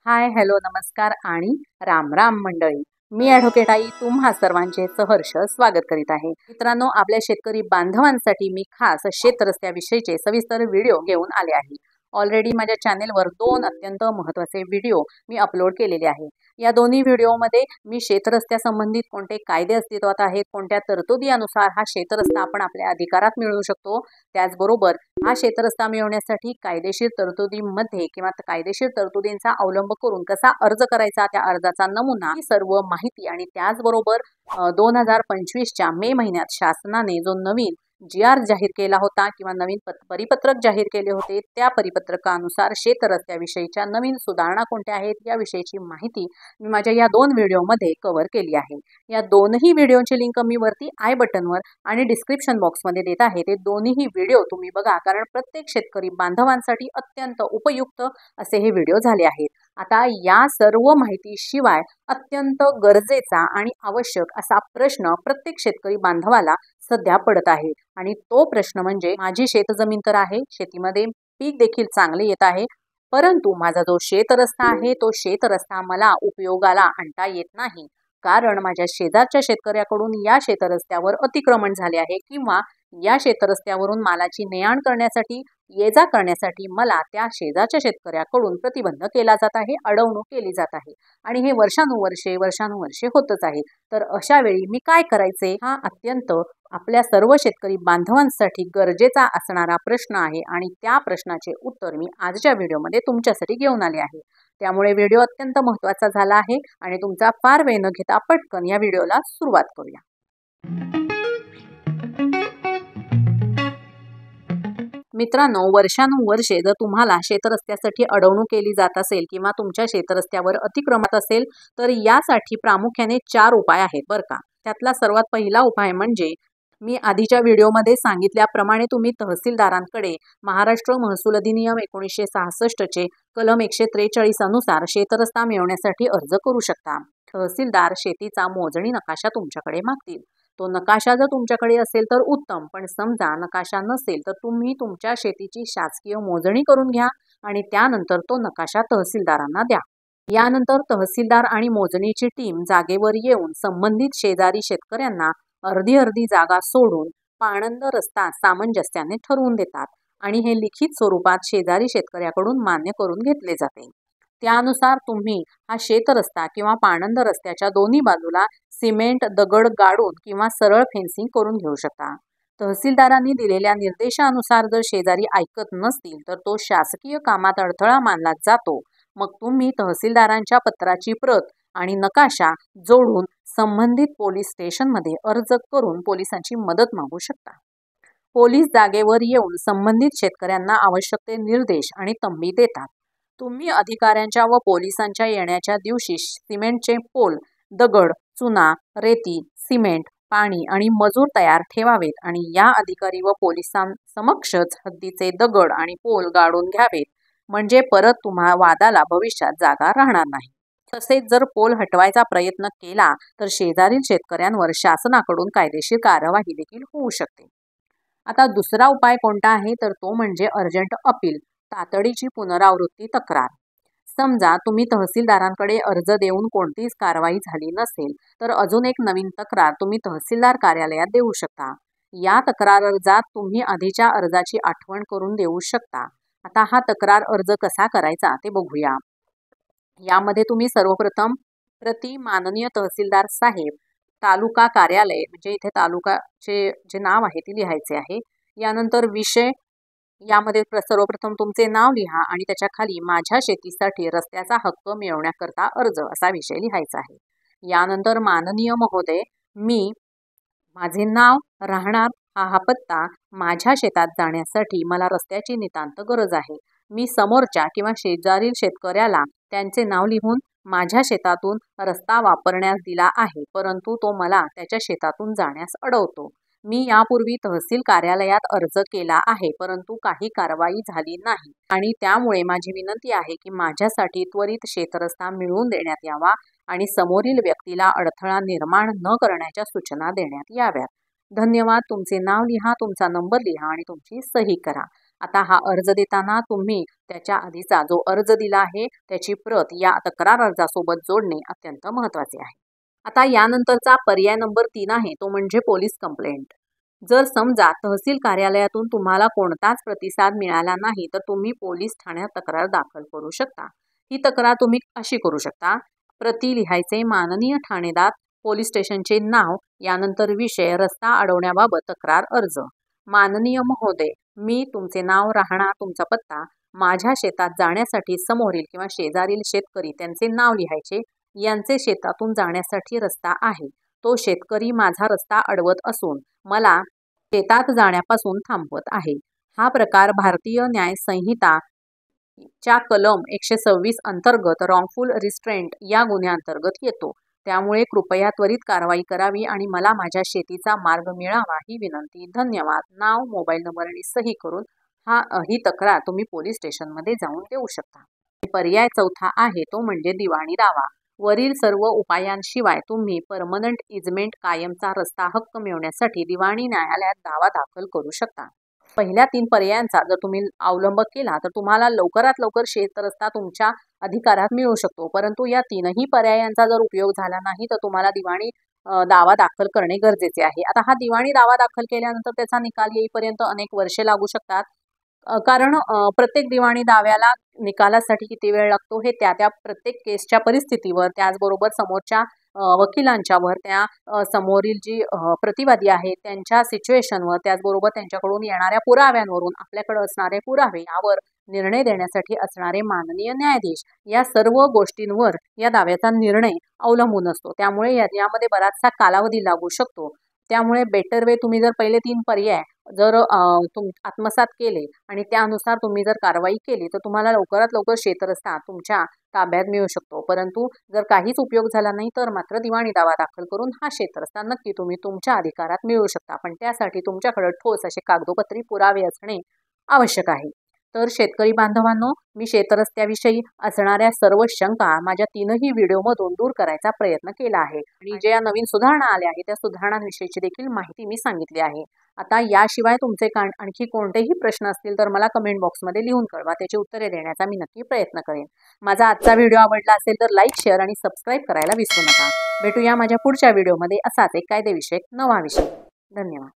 हाय, hello, नमस्कार आणि राम राम मंडळी. मी ॲडव्होकेट आई तुम्हा सर्वांचे सहर्ष स्वागत करीत आहे. मित्रांनो, आपल्या शेतकरी बांधवांसाठी मी खास शेतरस्त्याविषयीचे सविस्तर व्हिडिओ घेऊन आले आहे. ऑलरेडी माझ्या चॅनेलवर 2 अत्यंत महत्त्वाचे व्हिडिओ मी अपलोड केलेले आहे. या दोन्ही व्हिडिओमध्ये मी शेतरस्त्यासंबंधित कोणते कायदे अस्तित्वात आहेत, कोणत्या तरतुदीनुसार हा शेतरस्ता आपण आपल्या अधिकारात मिळवू शकतो, त्याचबरोबर हा शेतरस्ता मिळवण्यासाठी कायदेशीर तरतुदींमध्ये किंवा कायदेशीर तरतुदींचा अवलंब करून कसा अर्ज करायचा, त्या अर्जाचा नमुना, ही सर्व माहिती आणि त्याचबरोबर 2025च्या मे महिन्यात शासनाने जो नवीन GR जाहीर केला होता किंवा नवीन परिपत्रक जाहीर केले होते, त्या परिपत्रकानुसार शेतरस्त्याविषयीच्या नवीन सुधारणा कोणत्या आहेत याविषयीची माहिती मी माझ्या या 2 व्हिडिओमध्ये कव्हर केली आहे. या दोनही व्हिडिओची लिंक मी वरती आय बटनवर आणि डिस्क्रिप्शन बॉक्समध्ये देत आहे. ते दोन्ही व्हिडिओ तुम्ही बघा, कारण प्रत्येक शेतकरी बांधवांसाठी अत्यंत उपयुक्त असे हे व्हिडिओ झाले आहेत. आता या सर्व माहितीशिवाय अत्यंत गरजेचा आणि आवश्यक असा प्रश्न प्रत्येक शेतकरी बांधवाला सध्या पडत आहे आणि तो प्रश्न म्हणजे, माझी शेतजमीन तर आहे, शेतीमध्ये पीक देखील चांगले येत आहे, परंतु माझा जो शेतरस्ता आहे तो शेतरस्ता मला उपयोगाला आणता येत नाही, कारण माझ्या शेजारच्या शेतकऱ्याकडून या शेतरस्त्यावर अतिक्रमण झाले आहे किंवा या शेतरस्त्यावरून मालाची ने-आण करण्यासाठी, ये-जा करण्यासाठी मला त्या शेजारच्या शेतकऱ्याकडून प्रतिबंध केला जात आहे, अडवणूक केली जात आहे आणि हे वर्षानुवर्षे होतच आहे. तर अशा वेळी मी काय करायचे, हा अत्यंत आपल्या सर्व शेतकरी बांधवांसाठी गरजेचा असणारा प्रश्न आहे आणि त्या प्रश्नाचे उत्तर मी आजच्या व्हिडिओमध्ये तुमच्यासाठी घेऊन आले आहे. त्यामुळे व्हिडिओ अत्यंत महत्त्वाचा झाला आहे आणि तुमचा फार वेळ न घेता पटकन या व्हिडिओला सुरुवात करूया. मित्रांनो, वर्षानुवर्षे जर तुम्हाला शेतरस्त्यासाठी अडवणूक केली जात असेल किंवा तुमच्या शेतरस्त्यावर अतिक्रमण असेल, तर यासाठी प्रामुख्याने 4 उपाय आहेत बरं का. त्यातला सर्वात पहिला उपाय म्हणजे, मी आधीच्या व्हिडिओमध्ये सांगितल्याप्रमाणे तुम्ही तहसीलदारांकडे महाराष्ट्र महसूल अधिनियम 1966चे कलम 143 अनुसार शेतरस्ता मिळवण्यासाठी अर्ज करू शकता. तहसीलदार शेतीचा मोजणी नकाशा तुमच्याकडे मागतील. तो नकाशा जर तुमच्याकडे असेल तर उत्तम, पण समजा नकाशा नसेल तर तुम्ही तुमच्या शेतीची शासकीय मोजणी करून घ्या आणि त्यानंतर तो नकाशा तहसीलदारांना द्या. यानंतर तहसीलदार आणि मोजणीची टीम जागेवर येऊन संबंधित शेजारी शेतकऱ्यांना अर्धी जागा सोडून पाणंद रस्ता सामंजस्याने ठरवून देतात आणि हे लिखित स्वरूपात शेजारी शेतकऱ्याकडून मान्य करून घेतले जाते. त्यानुसार तुम्ही हा शेतरस्ता किंवा पाणंद रस्त्याच्या दोन्ही बाजूला सिमेंट दगड गाडून किंवा सरळ फेन्सिंग करून घेऊ शकता. तहसीलदारांनी दिलेल्या निर्देशानुसार जर शेजारी ऐकत नसतील तर तो शासकीय कामात अडथळा मानला जातो. मग तुम्ही तहसीलदारांच्या पत्राची प्रत आणि नकाशा जोडून संबंधित पोलीस स्टेशनमध्ये अर्ज करून पोलिसांची मदत मागू शकता. पोलीस जागेवर येऊन संबंधित शेतकऱ्यांना आवश्यक ते निर्देश आणि तंबी देतात. तुम्ही अधिकाऱ्यांच्या व पोलिसांच्या येण्याच्या दिवशी सिमेंटचे पोल, दगड, चुना, रेती, सिमेंट, पाणी आणि मजूर तयार ठेवावेत आणि या अधिकारी व पोलिसांसमक्षच हद्दीचे दगड आणि पोल गाडून घ्यावेत, म्हणजे परत तुम्हा वादाला भविष्यात जागा राहणार नाही. तसेच जर पोल हटवायचा प्रयत्न केला तर शेजारील शेतकऱ्यांवर शासनाकडून कायदेशीर कार्यवाही देखील होऊ शकते. आता दुसरा उपाय कोणता आहे, तर तो म्हणजे अर्जंट अपील, तातडीची पुनरावृत्ती तक्रार. समजा तुम्ही तहसीलदारांकडे अर्ज देऊन कोणतीच कारवाई झाली नसेल तर अजून एक नवीन तक्रार तुम्ही तहसीलदार कार्यालयात देऊ शकता. या तक्रार अर्जात तुम्ही आधीच्या अर्जाची आठवण करून देऊ शकता. आता हा तक्रार अर्ज कसा करायचा ते बघूया. यामध्ये तुम्ही सर्वप्रथम प्रति माननीय तहसीलदार साहेब, तालुका कार्यालय, म्हणजे इथे तालुकाचे जे नाव आहे ते लिहायचे आहे. यानंतर विषय, यामध्ये सर्वप्रथम तुमचे नाव लिहा आणि त्याच्या खाली माझ्या शेतीसाठी रस्त्याचा हक्क मिळवण्याकरता अर्ज असा विषय लिहायचा आहे. यानंतर माननीय महोदय, माझे नाव, राहणार, हा पत्ता, माझ्या शेतात जाण्यासाठी मला रस्त्याची नितांत गरज आहे. मी समोरच्या किंवा शेजारील शेतकऱ्याला त्यांचे नाव लिहून माझ्या शेतातून रस्ता वापरण्यास दिला आहे, परंतु तो मला त्याच्या शेतातून जाण्यास अडवतो. मी यापूर्वी तहसील कार्यालयात अर्ज केला आहे, परंतु काही कारवाई झाली नाही आणि त्यामुळे माझी विनंती आहे की माझ्यासाठी त्वरित शेतरस्ता मिळवून देण्यात यावा आणि समोरील व्यक्तीला अडथळा निर्माण न करण्याच्या सूचना देण्यात याव्यात. धन्यवाद. तुमचे नाव लिहा, तुमचा नंबर लिहा आणि तुमची सही करा. आता हा अर्ज देताना तुम्ही त्याच्या आधीचा जो अर्ज दिला आहे त्याची प्रत या तक्रार अर्जासोबत जोडणे अत्यंत महत्त्वाचे आहे. आता यानंतरचा पर्याय नंबर 3 आहे तो म्हणजे पोलीस कंप्लेंट. जर समजा तहसील कार्यालयातून तुम्हाला कोणताच प्रतिसाद मिळाला नाही तर तुम्ही पोलीस ठाण्यात तक्रार दाखल करू शकता. ही तक्रार तुम्ही अशी करू शकता: प्रति लिहायचे, माननीय ठाणेदार, पोलीस स्टेशनचे नाव, यानंतर विषय, रस्ता अडवण्याबाबत तक्रार अर्ज. माननीय महोदय, मी तुमचे नाव, राहणार, तुमचा पत्ता, माझ्या शेतात जाण्यासाठी समोरील किंवा शेजारील शेतकरी त्यांचे नाव लिहायचे, यांचे शेतातून जाण्यासाठी रस्ता आहे. तो शेतकरी माझा रस्ता अडवत असून मला शेतात जाण्यापासून थांबवत आहे. हा प्रकार भारतीय न्याय संहिता च्या कलम 126 अंतर्गत रॉंगफुल रिस्ट्रेंट या गुन्ह्याअंतर्गत येतो. त्यामुळे कृपया त्वरित कारवाई करावी आणि मला माझ्या शेतीचा मार्ग मिळावा ही विनंती. धन्यवाद. नाव, मोबाईल नंबर आणि सही करून ही तक्रार तुम्ही पोलीस स्टेशनमध्ये जाऊन देऊ शकता. पर्याय चौथा आहे तो म्हणजे दिवाणी दावा. वरील सर्व उपायांशिवाय तुम्ही परमनंट इजमेंट कायमचा रस्ता हक्क मिळवण्यासाठी दिवाणी न्यायालयात दावा दाखल करू शकता. पहिल्या 3 पर्यायांचा जर तुम्ही अवलंब केला तर तुम्हाला लवकरात लवकर शेत रस्ता तुमच्या अधिकारात मिळू शकतो. परंतु या 3ही पर्यायांचा जर उपयोग झाला नाही तर तुम्हाला दिवाणी दावा दाखल करणे गरजेचे आहे. आता हा दिवाणी दावा दाखल केल्यानंतर त्याचा निकाल येईपर्यंत अनेक वर्षे लागू शकतात. कारण प्रत्येक दिवाणी दाव्याला निकालासाठी किती वेळ लागतो हे त्या प्रत्येक केसच्या परिस्थितीवर, त्याचबरोबर समोरच्या वकिलांच्यावर, त्या समोरील जी प्रतिवादी आहे त्यांच्या सिच्युएशनवर, त्याचबरोबर त्यांच्याकडून येणाऱ्या पुराव्यांवरून, आपल्याकडे असणारे पुरावे यावर निर्णय देण्यासाठी असणारे माननीय न्यायाधीश, या सर्व गोष्टींवर या दाव्याचा निर्णय अवलंबून असतो. त्यामुळे यामध्ये बराचसा कालावधी लागू शकतो. त्यामुळे बेटर वे तुम्ही जर पहिले 3 पर्याय जर आत्मसात केले आणि त्यानुसार तुम्ही जर कारवाई केली तर तुम्हाला लवकरात लवकर शेतरस्ता तुमच्या ताब्यात मिळू शकतो. परंतु जर काहीच उपयोग झाला नाही तर मात्र दिवाणी दावा दाखल करून हा शेतरस्ता नक्की तुम्ही तुमच्या अधिकारात मिळवू शकता. पण त्यासाठी तुमच्याकडे ठोस असे कागदोपत्री पुरावे असणे आवश्यक आहे. तर शेतकरी बांधवांनो, मी शेतरस्त्याविषयी असणाऱ्या सर्व शंका माझ्या 3ही व्हिडिओमधून दूर करायचा प्रयत्न केला आहे आणि ज्या नवीन सुधारणा आल्या आहेत त्या सुधारणांविषयीची देखील माहिती मी सांगितली आहे. आता याशिवाय तुमचे आणखी कोणतेही प्रश्न असतील तर मला कमेंट बॉक्समध्ये लिहून कळवा. त्याची उत्तरे देण्याचा मी नक्की प्रयत्न करेन. माझा आजचा व्हिडिओ आवडला असेल तर लाईक, शेअर आणि सबस्क्राईब करायला विसरू नका. भेटूया माझ्या पुढच्या व्हिडिओमध्ये असाच एक कायदेविषयक नवा विषय. धन्यवाद.